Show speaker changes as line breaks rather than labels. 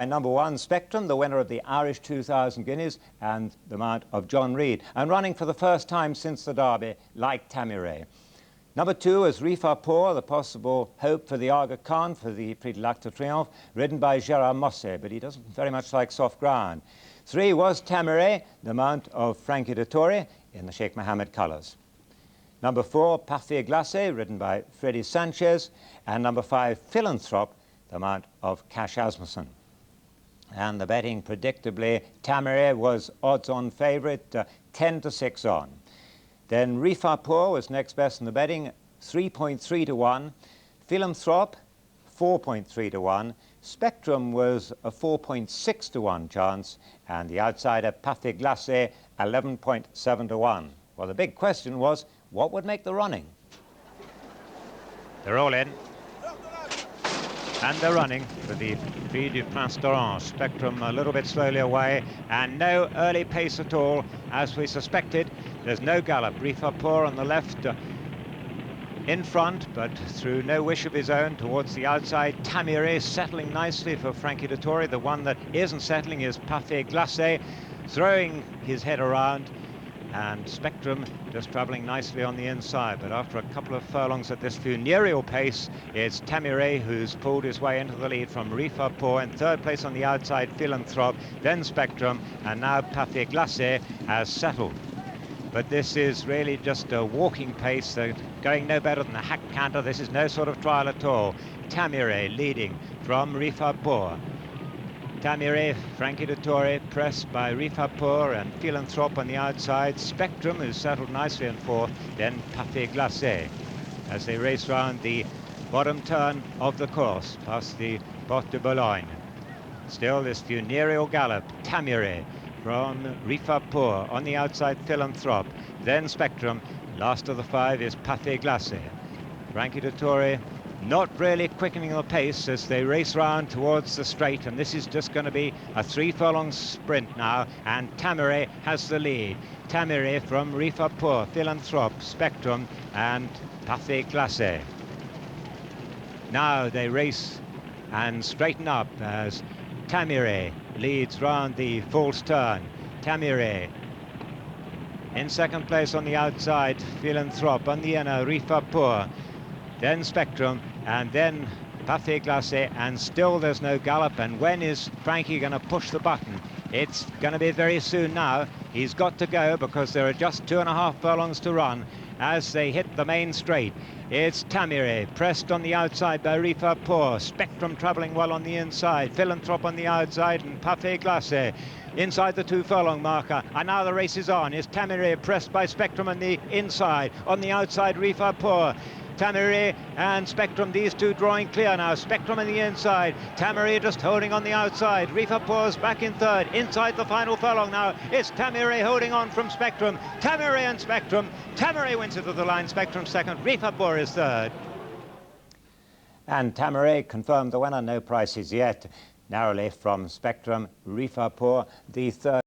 And number 1, Spectrum, the winner of the Irish 2,000 guineas and the mount of John Reid, and running for the first time since the Derby, like Tamure. Number 2 is Rifa, the possible hope for the Aga Khan for the Prix du Triomphe, ridden by Gérard Mosse, but he doesn't very much like soft ground. 3 was Tamure, the mount of Frankie Dettori, in the Sheikh Mohammed colours. Number 4, Parfait Glacé, ridden by Freddie Sanchez, and number 5, Philanthrope, the mount of Cash Asmussen. And the betting, predictably, Tamure was odds-on favourite, 10 to 6 on. Then Rifa was next best in the betting, 3.3 to 1. Philanthrope, 4.3 to 1. Spectrum was a 4.6 to 1 chance, and the outsider Parfait Glacé, 11.7 to 1. Well, the big question was, what would make the running? They're all in. And they're running for the Prix du Prince d'Orange. Spectrum a little bit slowly away, and no early pace at all, as we suspected. There's no gallop. Rifa on the left in front, but through no wish of his own towards the outside. Tamure settling nicely for Frankie Dettori. The one that isn't settling is Parfait Glacé, throwing his head around. And Spectrum just travelling nicely on the inside, but after a couple of furlongs at this funereal pace, it's Tamure who's pulled his way into the lead from Rifa in third place on the outside, Philanthrope, then Spectrum, and now Parfait Glacé has settled. But this is really just a walking pace. They're going no better than a hack canter. This is no sort of trial at all. Tamure leading from Rifa. Tamure, Frankie Dettori, pressed by Rifa and Philanthrope on the outside. Spectrum, who's settled nicely in fourth, then Parfait Glacé, as they race round the bottom turn of the course, past the Porte de Boulogne. Still this funereal gallop. Tamure from Rifa on the outside, Philanthrope, then Spectrum. Last of the 5 is Parfait Glacé. Frankie Dettori not really quickening the pace as they race round towards the straight, and this is just going to be a 3-furlong sprint now, and Tamure has the lead. Tamure from Rifa, Philanthrope, Spectrum and Parfait Glacé. Now they race and straighten up as Tamure leads round the false turn. Tamure in second place on the outside, Philanthrope on the inner, Rifa, then Spectrum, and then Parfait Glacé, and still there's no gallop. And when is Frankie going to push the button? It's going to be very soon now. He's got to go because there are just 2.5 furlongs to run as they hit the main straight. It's Tamure pressed on the outside by Rifa, Spectrum travelling well on the inside, Philanthrope on the outside, and Parfait Glacé inside the 2-furlong marker. And now the race is on. It's Tamure pressed by Spectrum on the inside, on the outside Rifa. Tamure and Spectrum, these two drawing clear now. Spectrum on the inside, Tamure just holding on the outside. Rifa back in third, inside the final furlong now. It's Tamure holding on from Spectrum. Tamure and Spectrum. Tamure wins it to the line, Spectrum second, Rifa is third. And Tamure confirmed the winner, no prices yet. Narrowly from Spectrum, Rifa the third.